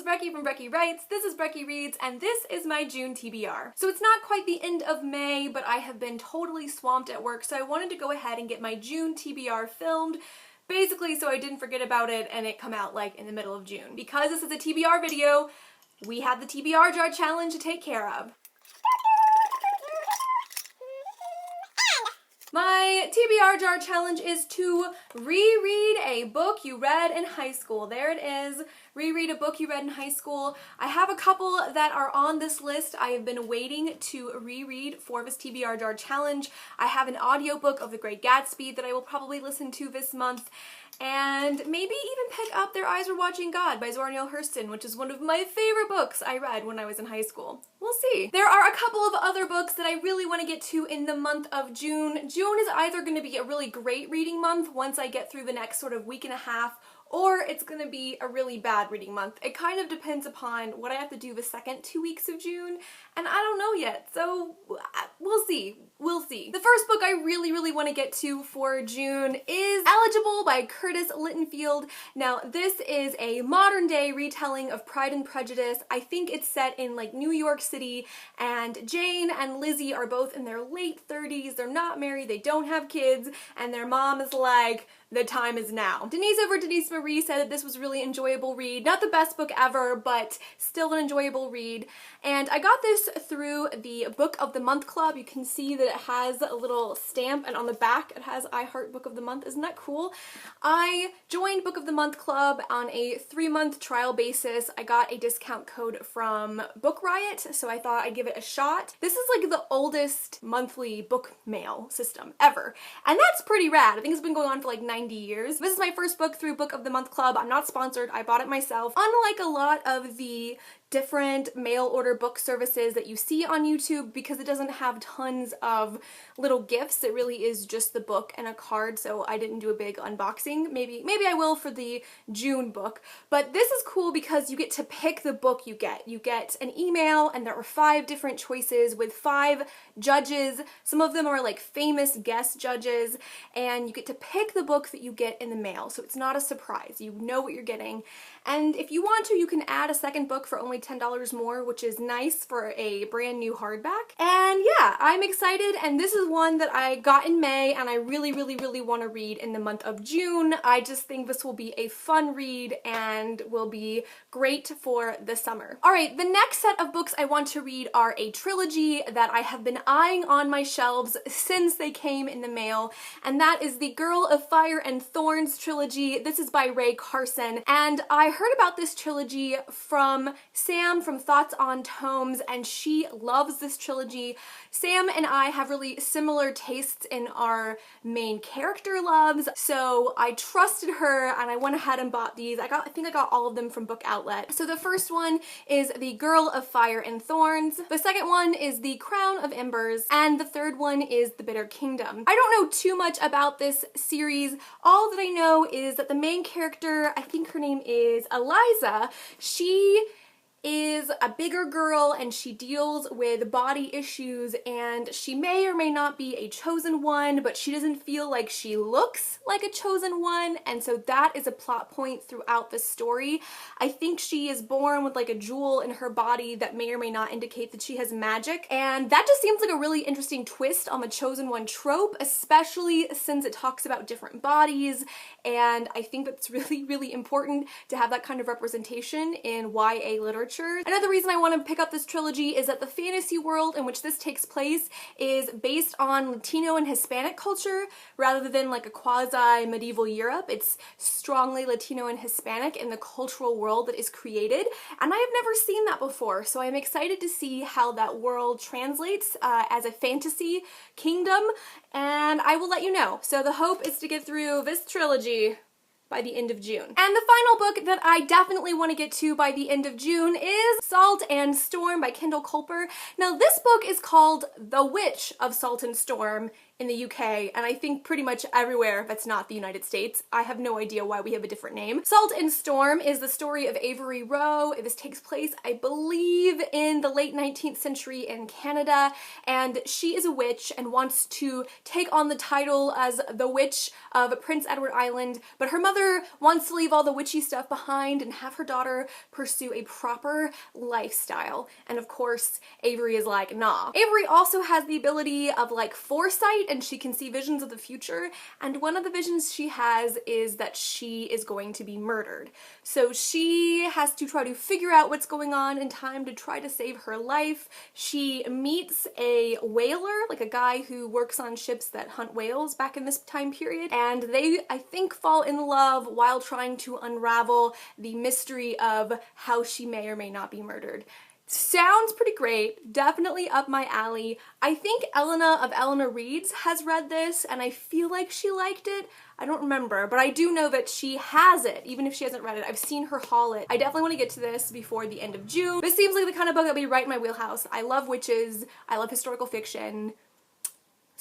Breckie from Breckie Writes, this is Breckie Reads, and this is my June TBR. So it's not quite the end of May, but I have been totally swamped at work, so I wanted to go ahead and get my June TBR filmed, basically so I didn't forget about it and it come out like in the middle of June. Because this is a TBR video, we have the TBR Jar challenge to take care of. My TBR Jar challenge is to reread a book you read in high school. There it is. Reread a book you read in high school. I have a couple that are on this list I have been waiting to reread for this TBR Jar challenge. I have an audiobook of The Great Gatsby that I will probably listen to this month, and maybe even pick up Their Eyes Were Watching God by Zora, Neale, Hurston, which is one of my favorite books I read when I was in high school. We'll see. There are a couple of other books that I really want to get to in the month of June. June is either going to be a really great reading month once I get through the next sort of week and a half, or it's going to be a really bad reading month. It kind of depends upon what I have to do the second 2 weeks of June, and I don't know yet, so we'll see. We'll see. The first book I really want to get to for June is Eligible by Curtis Sittenfield. Now, this is a modern day retelling of Pride and Prejudice. I think it's set in like New York City, and Jane and Lizzie are both in their late 30s. They're not married, they don't have kids, and their mom is like, the time is now. Denise over Denise Marie said that this was a really enjoyable read. Not the best book ever, but still an enjoyable read. And I got this through the Book of the Month Club. You can see that it has a little stamp, and on the back it has I Heart Book of the Month. Isn't that cool? I joined Book of the Month Club on a 3-month trial basis. I got a discount code from Book Riot, so I thought I'd give it a shot. This is like the oldest monthly book mail system ever, and that's pretty rad. I think it's been going on for like 90 years. This is my first book through Book of the Month Club. I'm not sponsored. I bought it myself. Unlike a lot of the different mail order book services that you see on YouTube, because it doesn't have tons of little gifts, it really is just the book and a card, so I didn't do a big unboxing. Maybe I will for the June book. But this is cool because you get to pick the book you get. You get an email, and there are 5 different choices with 5 judges. Some of them are like famous guest judges, and you get to pick the book that you get in the mail, so it's not a surprise. You know what you're getting. And if you want to, you can add a second book for only $10 more, which is nice for a brand new hardback. And yeah, I'm excited, and this is one that I got in May, and I really want to read in the month of June. I just think this will be a fun read and will be great for the summer. Alright, the next set of books I want to read are a trilogy that I have been eyeing on my shelves since they came in the mail, and that is the Girl of Fire and Thorns trilogy. This is by Ray Carson, and I heard about this trilogy from Sam from Thoughts on Tomes, and she loves this trilogy. Sam and I have really similar tastes in our main character loves, so I trusted her and I went ahead and bought these. I think I got all of them from Book Outlet. So the first one is The Girl of Fire and Thorns, the second one is The Crown of Embers, and the third one is The Bitter Kingdom. I don't know too much about this series. All that I know is that the main character, I think her name is Eliza, she is a bigger girl and she deals with body issues, and she may or may not be a chosen one, but she doesn't feel like she looks like a chosen one, and so that is a plot point throughout the story. I think she is born with like a jewel in her body that may or may not indicate that she has magic, and that just seems like a really interesting twist on the chosen one trope, especially since it talks about different bodies, and I think that's really important to have that kind of representation in YA literature. Another reason I want to pick up this trilogy is that the fantasy world in which this takes place is based on Latino and Hispanic culture rather than like a quasi-medieval Europe. It's strongly Latino and Hispanic in the cultural world that is created, and I have never seen that before, so I'm excited to see how that world translates as a fantasy kingdom, and I will let you know. So the hope is to get through this trilogy by the end of June. And the final book that I definitely want to get to by the end of June is Salt and Storm by Kendall Kulper. Now this book is called The Witch of Salt and Storm in the UK, and I think pretty much everywhere that's not the United States. I have no idea why we have a different name. Salt and Storm is the story of Avery Rowe. This takes place, I believe, in the late 19th century in Canada, and she is a witch and wants to take on the title as the Witch of Prince Edward Island, but her mother wants to leave all the witchy stuff behind and have her daughter pursue a proper lifestyle. And of course, Avery is like, nah. Avery also has the ability of like foresight, and she can see visions of the future, and one of the visions she has is that she is going to be murdered. So she has to try to figure out what's going on in time to try to save her life. She meets a whaler, like a guy who works on ships that hunt whales back in this time period, and they, I think, fall in love while trying to unravel the mystery of how she may or may not be murdered. Sounds pretty great, definitely up my alley. I think Elena of Elena Reads has read this, and I feel like she liked it. I don't remember, but I do know that she has it, even if she hasn't read it. I've seen her haul it. I definitely want to get to this before the end of June. This seems like the kind of book that'll be right in my wheelhouse. I love witches, I love historical fiction,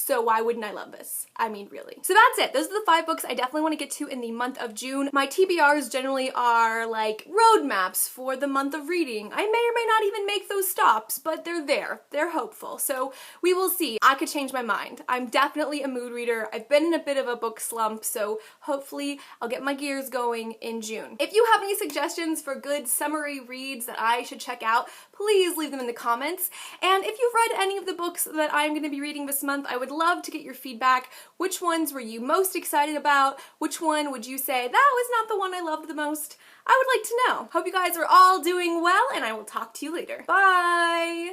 so why wouldn't I love this? I mean, really. So that's it. Those are the 5 books I definitely want to get to in the month of June. My TBRs generally are like roadmaps for the month of reading. I may or may not even make those stops, but they're there. They're hopeful. So we will see. I could change my mind. I'm definitely a mood reader. I've been in a bit of a book slump, so hopefully I'll get my gears going in June. If you have any suggestions for good summary reads that I should check out, please leave them in the comments. And if you've read any of the books that I'm going to be reading this month, I would love to get your feedback. Which ones were you most excited about? Which one would you say, that was not the one I loved the most? I would like to know. Hope you guys are all doing well, and I will talk to you later. Bye!